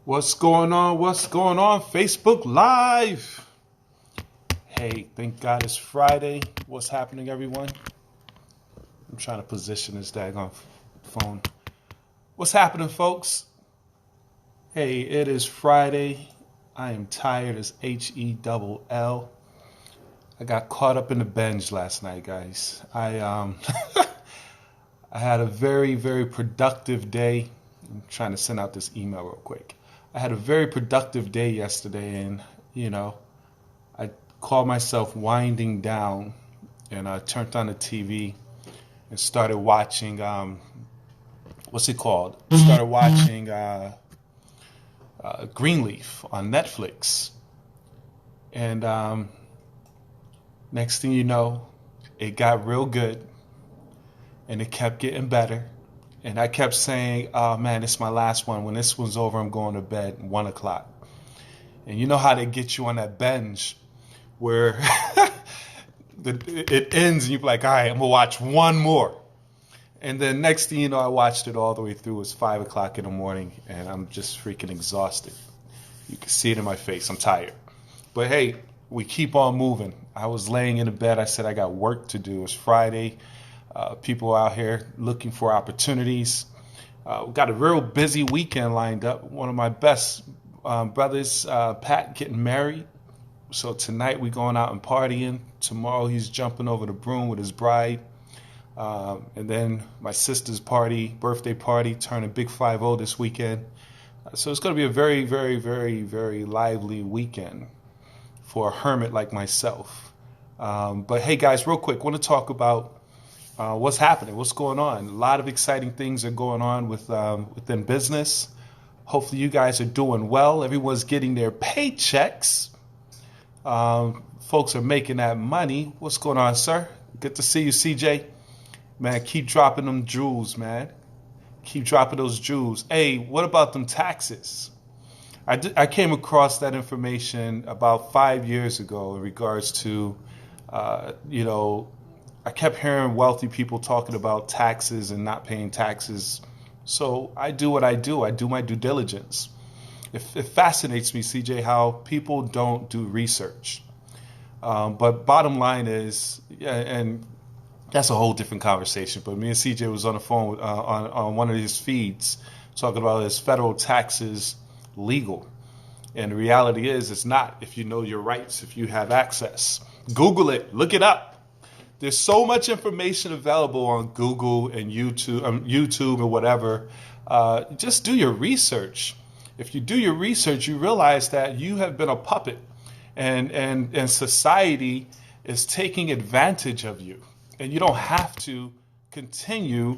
What's going on? What's going on? Facebook Live. Hey, thank God it's Friday. What's happening, everyone? I'm trying to position this daggone phone. What's happening, folks? Hey, it is Friday. I am tired as Hell. I got caught up in the binge last night, guys. I had a very, very productive day. I'm trying to send out this email real quick. I had a very productive day yesterday, and I called myself winding down, and I turned on the TV and started watching. What's it called? Started watching Greenleaf on Netflix, and next thing you know, it got real good, and it kept getting better. And I kept saying, oh man, it's my last one. When this one's over, I'm going to bed at 1 o'clock. And you know how they get you on that binge where it ends and you're like, all right, I'm going to watch one more. And then next thing you know, I watched it all the way through. It was 5 o'clock in the morning and I'm just freaking exhausted. You can see it in my face. I'm tired. But hey, we keep on moving. I was laying in the bed. I said, I got work to do. It's Friday. People out here looking for opportunities. We've got a real busy weekend lined up. One of my best brothers, Pat, getting married. So tonight we're going out and partying. Tomorrow he's jumping over the broom with his bride. And then my sister's birthday party, turning big 5-0 this weekend. So it's going to be a very, very, very, very lively weekend for a hermit like myself. But hey guys, real quick, I want to talk about what's happening, what's going on. A lot of exciting things are going on within business. Hopefully you guys are doing well. Everyone's getting their paychecks. Folks are making that money. What's going on, sir? Good to see you, CJ. Man, keep dropping them jewels, man. Keep dropping those jewels. Hey, what about them taxes? I came across that information about 5 years ago in regards to, I kept hearing wealthy people talking about taxes and not paying taxes. So I do what I do. I do my due diligence. It fascinates me, CJ, how people don't do research. But bottom line is, yeah, and that's a whole different conversation. But me and CJ was on the phone on one of his feeds talking about is federal taxes legal? And the reality is it's not if you know your rights, if you have access. Google it. Look it up. There's so much information available on Google and YouTube or whatever. Just do your research. If you do your research, you realize that you have been a puppet and society is taking advantage of you. And you don't have to continue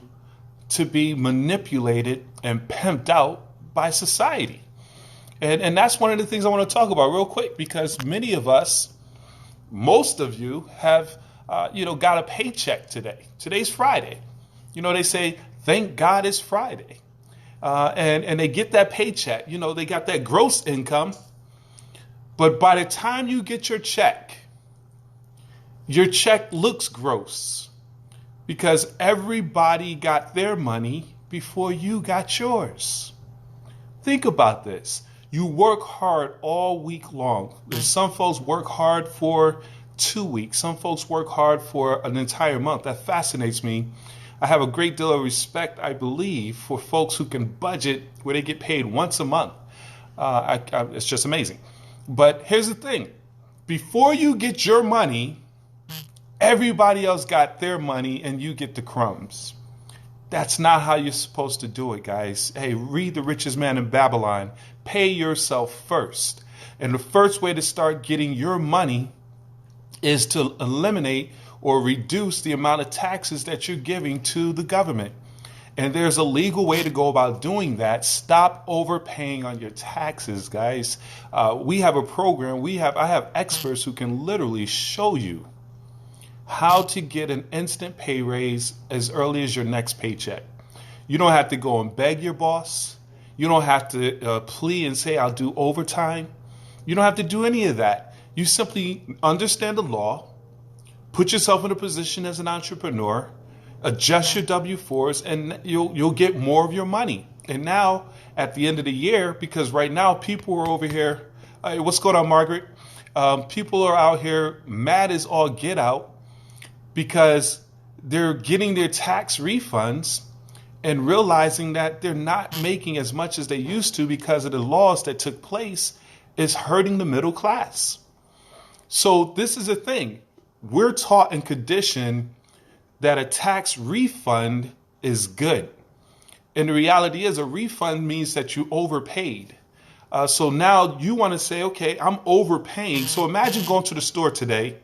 to be manipulated and pimped out by society. And that's one of the things I want to talk about real quick, because many of us, most of you have got a paycheck today. Today's Friday. They say, thank God it's Friday. And they get that paycheck. They got that gross income. But by the time you get your check looks gross because everybody got their money before you got yours. Think about this. You work hard all week long. Some folks work hard for 2 weeks. Some folks work hard for an entire month. That fascinates me. I have a great deal of respect, I believe, for folks who can budget where they get paid once a month. It's just amazing. But here's the thing. Before you get your money, everybody else got their money and you get the crumbs. That's not how you're supposed to do it, guys. Hey, read The Richest Man in Babylon. Pay yourself first. And the first way to start getting your money is to eliminate or reduce the amount of taxes that you're giving to the government. And there's a legal way to go about doing that. Stop overpaying on your taxes, guys. We have a program. I have experts who can literally show you how to get an instant pay raise as early as your next paycheck. You don't have to go and beg your boss. You don't have to plea and say, I'll do overtime. You don't have to do any of that. You simply understand the law, put yourself in a position as an entrepreneur, adjust your W-4s, and you'll get more of your money. And now at the end of the year, because right now people are over here, hey, what's going on, Margaret? People are out here mad as all get out because they're getting their tax refunds and realizing that they're not making as much as they used to because of the laws that took place is hurting the middle class. So this is a thing. We're taught and conditioned that a tax refund is good. And the reality is a refund means that you overpaid. So now you want to say, okay, I'm overpaying. So imagine going to the store today.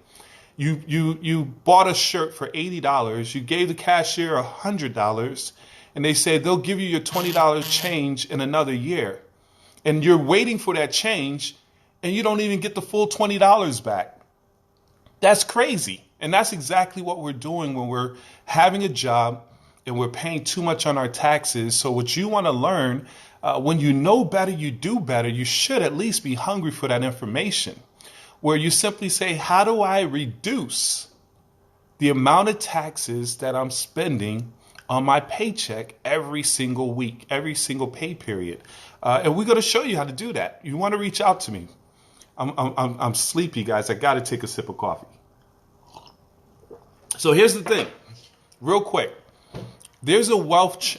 You bought a shirt for $80. You gave the cashier $100. And they say they'll give you your $20 change in another year. And you're waiting for that change and you don't even get the full $20 back. That's crazy. And that's exactly what we're doing when we're having a job and we're paying too much on our taxes. So what you want to learn, when you know better, you do better. You should at least be hungry for that information where you simply say, how do I reduce the amount of taxes that I'm spending on my paycheck every single week, every single pay period? And we're going to show you how to do that. You want to reach out to me. I'm sleepy, guys. I got to take a sip of coffee. So here's the thing, real quick. There's a wealth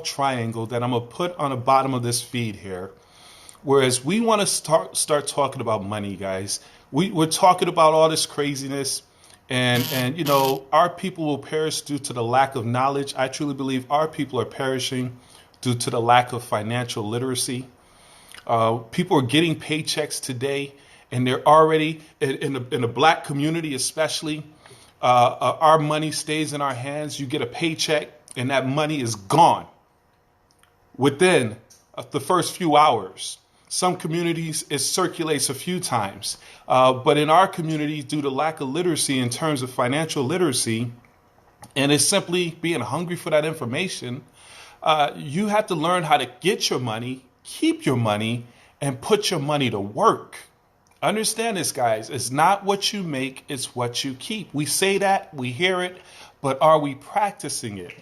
triangle that I'm gonna put on the bottom of this feed here. Whereas we want to start talking about money, guys. We're talking about all this craziness, and you know, our people will perish due to the lack of knowledge. I truly believe our people are perishing due to the lack of financial literacy. People are getting paychecks today, and they're already in the black community, especially. Our money stays in our hands. You get a paycheck, and that money is gone within the first few hours. Some communities, it circulates a few times. But in our community, due to lack of literacy in terms of financial literacy, and it's simply being hungry for that information, you have to learn how to get your money, keep your money, and put your money to work. Understand this, guys. It's not what you make, it's what you keep. We say that, we hear it, but are we practicing it?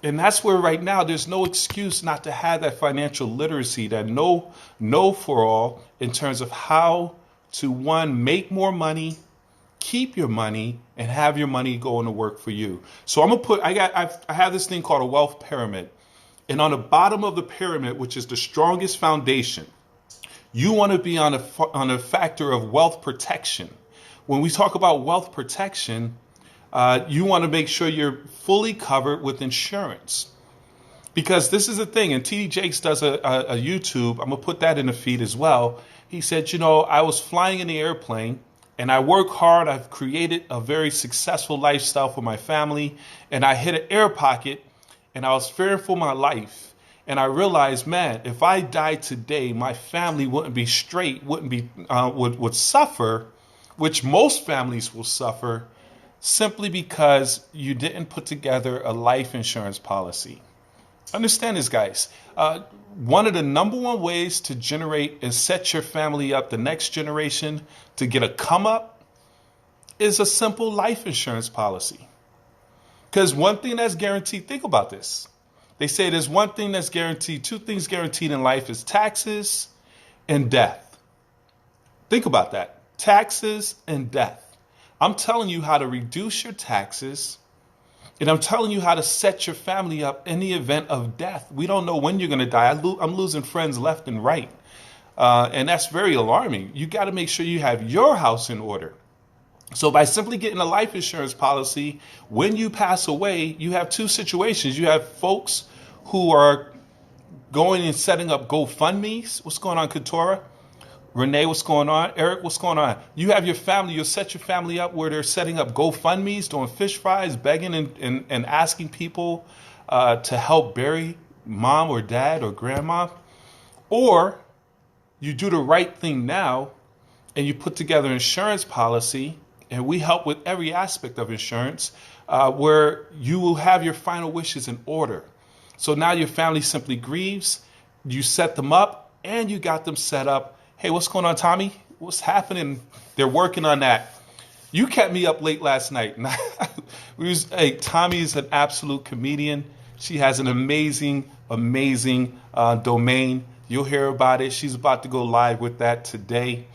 And that's where right now there's no excuse not to have that financial literacy, that know for all in terms of how to, one, make more money, keep your money, and have your money going to work for you. So I'm gonna put, I have this thing called a wealth pyramid. And on the bottom of the pyramid, which is the strongest foundation, you want to be on a factor of wealth protection. When we talk about wealth protection, you want to make sure you're fully covered with insurance. Because this is the thing, and TD Jakes does a YouTube, I'm going to put that in the feed as well. He said, you know, I was flying in the airplane and I work hard. I've created a very successful lifestyle for my family. And I hit an air pocket and I was fearing for my life. And I realized, man, if I died today, my family wouldn't be straight, would suffer, which most families will suffer, simply because you didn't put together a life insurance policy. Understand this, guys. One of the number one ways to generate and set your family up, the next generation, to get a come up, is a simple life insurance policy. Because one thing that's guaranteed, think about this. They say there's one thing that's guaranteed, two things guaranteed in life is taxes and death. Think about that. Taxes and death. I'm telling you how to reduce your taxes, and I'm telling you how to set your family up in the event of death. We don't know when you're going to die. I'm losing friends left and right. And that's very alarming. You got to make sure you have your house in order. So by simply getting a life insurance policy, when you pass away, you have two situations. You have folks who are going and setting up GoFundMes. What's going on, Katora? Renee, what's going on? Eric, what's going on? You have your family, you'll set your family up where they're setting up GoFundMes, doing fish fries, begging and asking people to help bury mom or dad or grandma. Or you do the right thing now and you put together an insurance policy, and we help with every aspect of insurance, where you will have your final wishes in order. So now your family simply grieves, you set them up, and you got them set up. Hey, what's going on, Tommy? What's happening? They're working on that. You kept me up late last night. Hey, Tommy's an absolute comedian. She has an amazing amazing domain. You'll hear about it. She's about to go live with that today.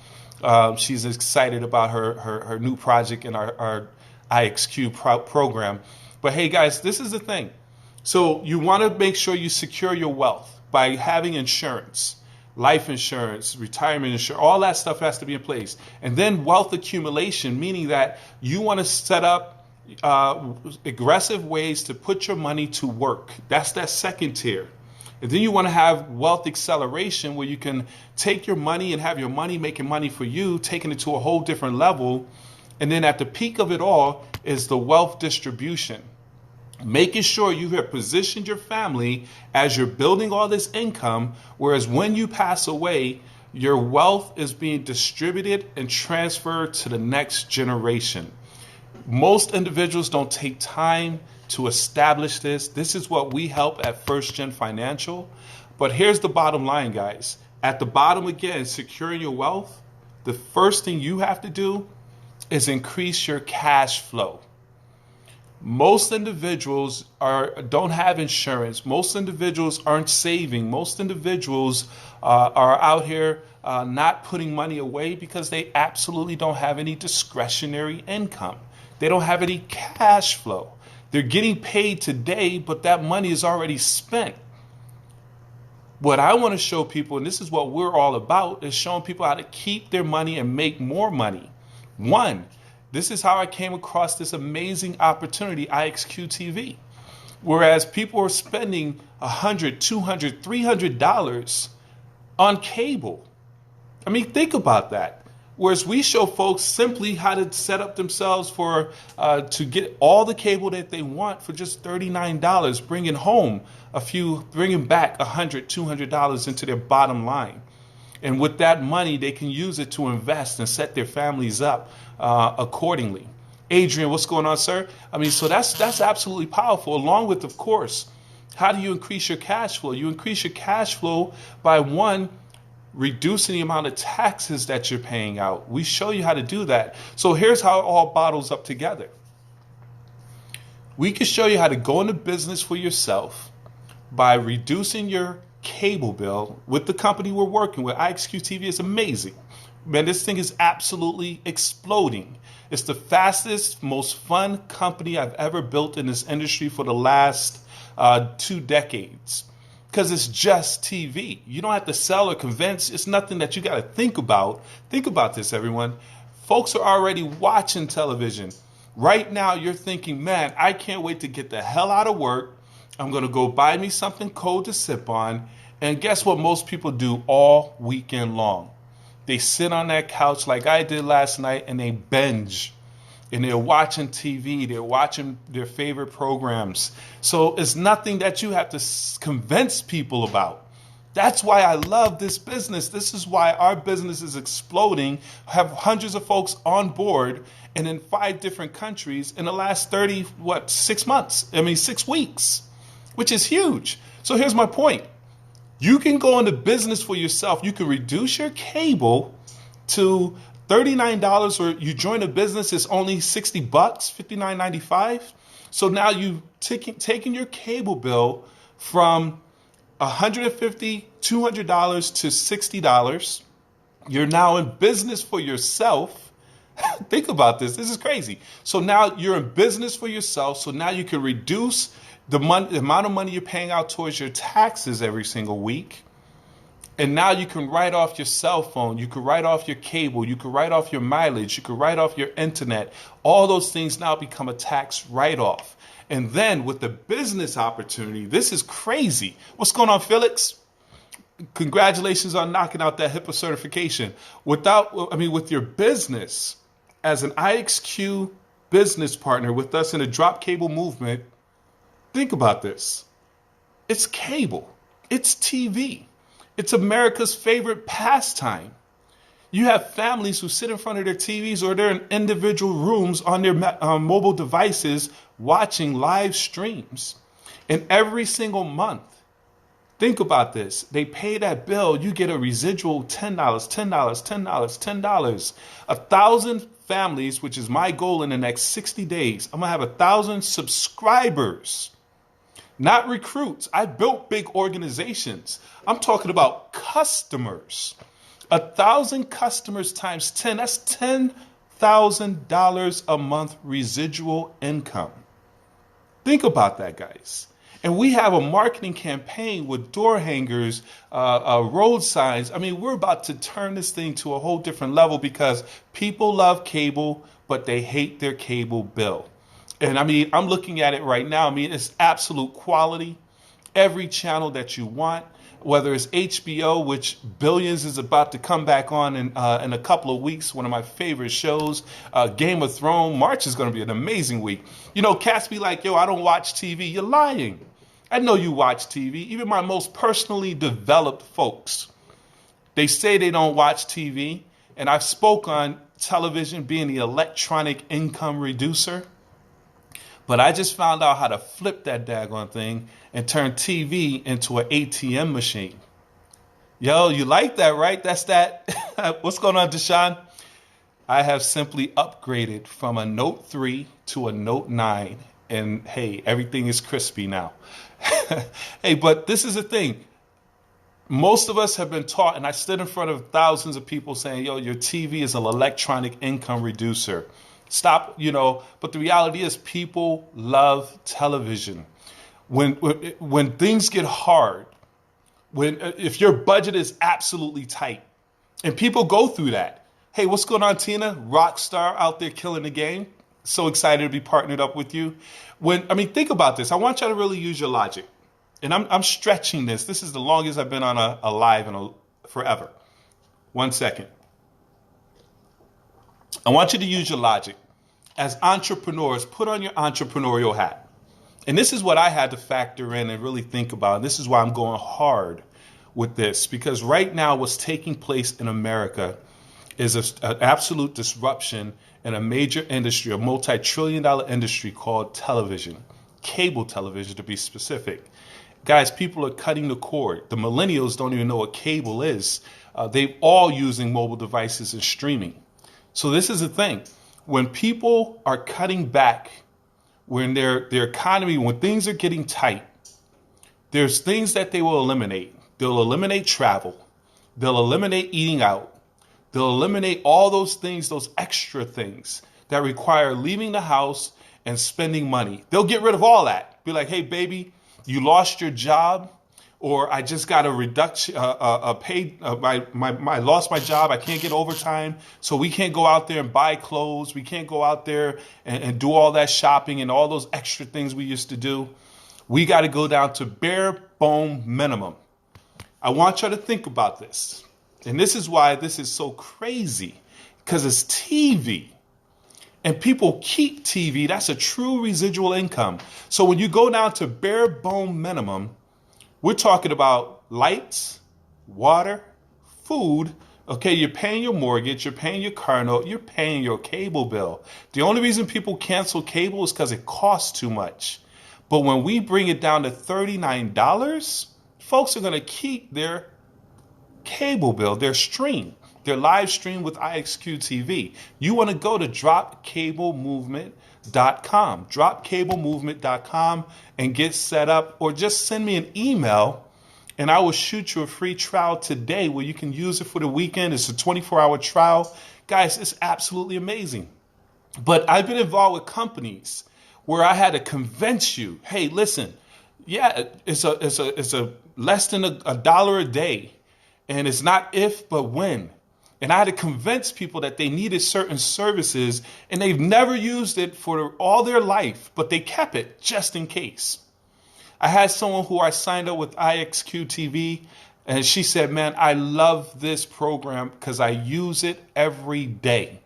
She's excited about her new project in our IXQ program. But hey, guys, this is the thing. So you want to make sure you secure your wealth by having insurance, life insurance, retirement insurance, all that stuff has to be in place. And then wealth accumulation, meaning that you want to set up aggressive ways to put your money to work. That's that second tier. And then you want to have wealth acceleration, where you can take your money and have your money making money for you, taking it to a whole different level. And then at the peak of it all is the wealth distribution, making sure you have positioned your family as you're building all this income, whereas when you pass away, your wealth is being distributed and transferred to the next generation. Most individuals don't take time to establish this. This is what we help at First Gen Financial. But here's the bottom line, guys. At the bottom, again, securing your wealth, the first thing you have to do is increase your cash flow. Most individuals don't have insurance. Most individuals aren't saving. Most individuals are out here not putting money away because they absolutely don't have any discretionary income. They don't have any cash flow. They're getting paid today, but that money is already spent. What I want to show people, and this is what we're all about, is showing people how to keep their money and make more money. One, this is how I came across this amazing opportunity, IXQ TV. Whereas people are spending $100, $200, $300 on cable. I mean, think about that. Whereas we show folks simply how to set up themselves for to get all the cable that they want for just $39, bringing back $100, $200 into their bottom line. And with that money, they can use it to invest and set their families up accordingly. Adrian, what's going on, sir? I mean, so that's absolutely powerful. Along with, of course, how do you increase your cash flow? You increase your cash flow by, one, reducing the amount of taxes that you're paying out. We show you how to do that. So here's how it all bottles up together. We can show you how to go into business for yourself by reducing your cable bill with the company we're working with. IXQ TV is amazing. Man, this thing is absolutely exploding. It's the fastest, most fun company I've ever built in this industry for the last 2 decades. Because it's just TV. You don't have to sell or convince. It's nothing that you got to think about. Think about this, everyone. Folks are already watching television. Right now, you're thinking, man, I can't wait to get the hell out of work. I'm going to go buy me something cold to sip on. And guess what most people do all weekend long? They sit on that couch like I did last night and they binge. And they're watching TV. They're watching their favorite programs. So it's nothing that you have to convince people about. That's why I love this business. This is why our business is exploding. Have hundreds of folks on board and in 5 different countries in the last 6 weeks, which is huge. So here's my point. You can go into business for yourself. You can reduce your cable to $39, or you join a business, it's only $60, $59.95. So now you've taken your cable bill from $150, $200 to $60. You're now in business for yourself. Think about this. This is crazy. So now you're in business for yourself. So now you can reduce the amount of money you're paying out towards your taxes every single week. And now you can write off your cell phone. You can write off your cable. You can write off your mileage. You can write off your internet. All those things now become a tax write-off. And then with the business opportunity, this is crazy. What's going on, Felix? Congratulations on knocking out that HIPAA certification. With your business as an IXQ business partner with us in the drop cable movement, think about this. It's cable. It's TV. It's America's favorite pastime. You have families who sit in front of their TVs or they're in individual rooms on their mobile devices watching live streams. And every single month, think about this. They pay that bill. You get a residual $10, $10, $10, $10. 1,000 families, which is my goal in the next 60 days. I'm going to have 1,000 subscribers not recruits. I built big organizations. I'm talking about customers. 1,000 customers times 10, that's $10,000 a month residual income. Think about that, guys. And we have a marketing campaign with door hangers, road signs. I mean, we're about to turn this thing to a whole different level because people love cable, but they hate their cable bill. And I mean, I'm looking at it right now. I mean, it's absolute quality. Every channel that you want, whether it's HBO, which Billions is about to come back on in a couple of weeks, one of my favorite shows. Game of Thrones, March is going to be an amazing week. You know, cats be like, yo, I don't watch TV. You're lying. I know you watch TV. Even my most personally developed folks, they say they don't watch TV. And I've spoke on television being the electronic income reducer. But I just found out how to flip that daggone thing and turn TV into an ATM machine. Yo, you like that, right? That's that. What's going on, Deshaun? I have simply upgraded from a Note 3 to a Note 9. And hey, everything is crispy now. Hey, but this is the thing. Most of us have been taught, and I stood in front of thousands of people saying, yo, your TV is an electronic income reducer. Stop, you know, but the reality is people love television. When things get hard, if your budget is absolutely tight, and people go through that. Hey, what's going on, Tina? Rock star out there killing the game. So excited to be partnered up with you. Think about this. I want you to really use your logic. And I'm stretching this. This is the longest I've been on a live in forever. 1 second. I want you to use your logic. As entrepreneurs, put on your entrepreneurial hat. And this is what I had to factor in and really think about. And this is why I'm going hard with this. Because right now what's taking place in America is an absolute disruption in a major industry, a multi-trillion-dollar industry called television. Cable television, to be specific. Guys, people are cutting the cord. The millennials don't even know what cable is. They're all using mobile devices and streaming. So this is the thing. When people are cutting back, when their economy, when things are getting tight, there's things that they will eliminate. They'll eliminate travel. They'll eliminate eating out. They'll eliminate all those things, those extra things that require leaving the house and spending money. They'll get rid of all that. Be like, hey, baby, you lost your job, or I just got a reduction, I lost my job. I can't get overtime. So we can't go out there and buy clothes. We can't go out there and do all that shopping and all those extra things we used to do. We got to go down to bare bone minimum. I want you to think about this. And this is why this is so crazy, because it's TV. And people keep TV. That's a true residual income. So when you go down to bare bone minimum, we're talking about lights, water, food. Okay, you're paying your mortgage, you're paying your car note, you're paying your cable bill. The only reason people cancel cable is because it costs too much. But when we bring it down to $39, folks are going to keep their cable bill, their stream, their live stream with IXQ TV. You want to go to dropcablemovement.com, dropcablemovement.com, and get set up, or just send me an email and I will shoot you a free trial today where you can use it for the weekend. It's a 24-hour trial. Guys, it's absolutely amazing. But I've been involved with companies where I had to convince you, hey, listen, yeah, it's a less than a dollar a day. And it's not if, but when. And I had to convince people that they needed certain services and they've never used it for all their life, but they kept it just in case. I had someone who I signed up with IXQ TV, and she said, man, I love this program because I use it every day.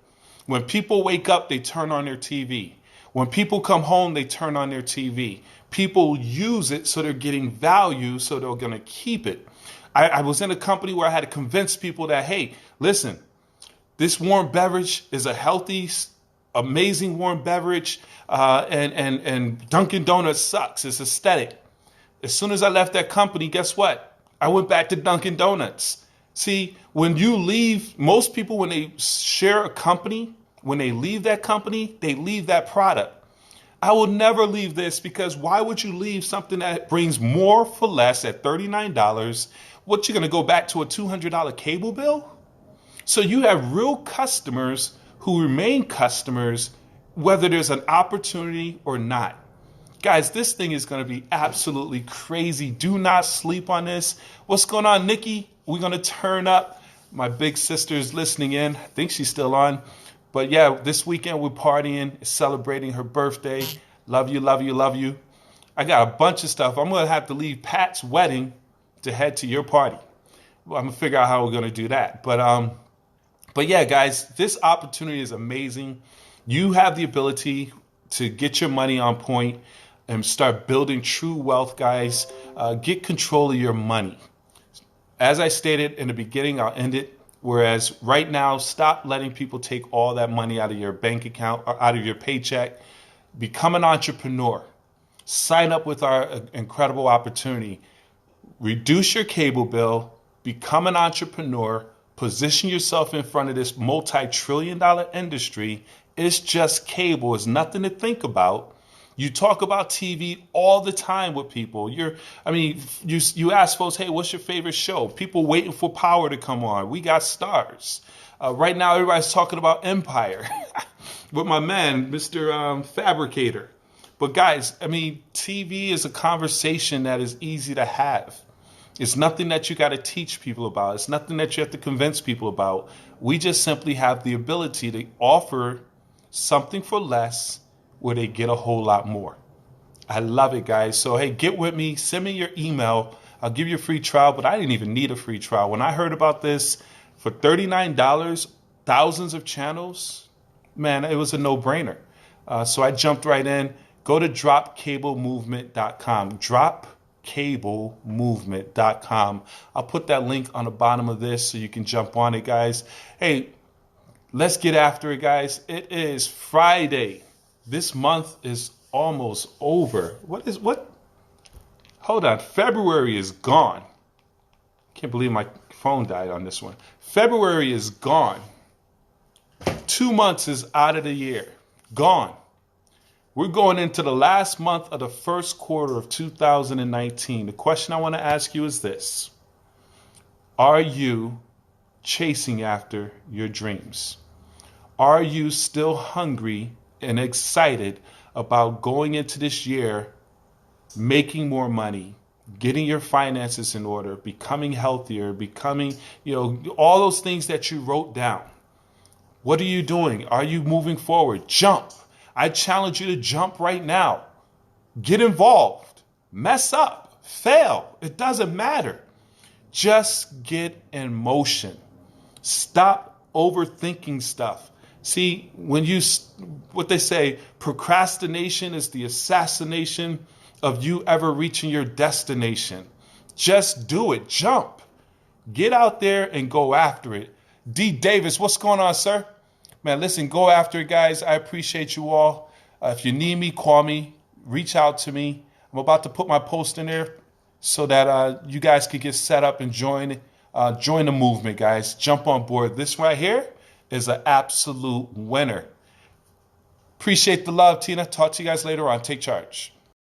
When people wake up, they turn on their TV. When people come home, they turn on their TV. People use it, so they're getting value, so they're going to keep it. I was in a company where I had to convince people that, hey, listen, this warm beverage is a healthy, amazing warm beverage, and Dunkin' Donuts sucks. It's aesthetic. As soon as I left that company, guess what? I went back to Dunkin' Donuts. See, when you leave, most people, when they share a company, when they leave that company, they leave that product. I will never leave this, because why would you leave something that brings more for less at $39? What, you're going to go back to a $200 cable bill? So you have real customers who remain customers whether there's an opportunity or not. Guys, this thing is going to be absolutely crazy. Do not sleep on this. What's going on, Nikki? We're going to turn up. My big sister's listening in. I think she's still on. But yeah, this weekend we're partying, celebrating her birthday. Love you, love you, love you. I got a bunch of stuff. I'm going to have to leave Pat's wedding to head to your party. Well, I'm going to figure out how we're going to do that. But yeah, guys, this opportunity is amazing. You have the ability to get your money on point and start building true wealth, guys. Get control of your money. As I stated in the beginning, I'll end it. Whereas right now, stop letting people take all that money out of your bank account or out of your paycheck. Become an entrepreneur. Sign up with our incredible opportunity. Reduce your cable bill. Become an entrepreneur. Position yourself in front of this multi-trillion-dollar industry. It's just cable. It's nothing to think about. You talk about TV all the time with people. You ask folks, hey, what's your favorite show? People waiting for Power to come on. We got stars. Right now, everybody's talking about Empire with my man, Mr. Fabricator. But guys, TV is a conversation that is easy to have. It's nothing that you got to teach people about. It's nothing that you have to convince people about. We just simply have the ability to offer something for less where they get a whole lot more. I love it, guys. So, hey, get with me. Send me your email. I'll give you a free trial, but I didn't even need a free trial. When I heard about this for $39, thousands of channels, man, it was a no-brainer. So I jumped right in. Go to dropcablemovement.com. Dropcablemovement.com. I'll put that link on the bottom of this so you can jump on it, guys. Hey, let's get after it, guys. It is Friday. This month is almost over. What? Hold on. February is gone. Can't believe my phone died on this one. February is gone. 2 months is out of the year. Gone. We're going into the last month of the first quarter of 2019. The question I want to ask you is this. Are you chasing after your dreams? Are you still hungry and excited about going into this year, making more money, getting your finances in order, becoming healthier, becoming, all those things that you wrote down? What are you doing? Are you moving forward? Jump. I challenge you to jump right now. Get involved. Mess up. Fail. It doesn't matter. Just get in motion. Stop overthinking stuff. See, what they say, procrastination is the assassination of you ever reaching your destination. Just do it. Jump. Get out there and go after it. D. Davis, what's going on, sir? Man, listen, go after it, guys. I appreciate you all. If you need me, call me. Reach out to me. I'm about to put my post in there so that you guys can get set up and join the movement, guys. Jump on board. This right here is an absolute winner. Appreciate the love, Tina. Talk to you guys later on. Take charge.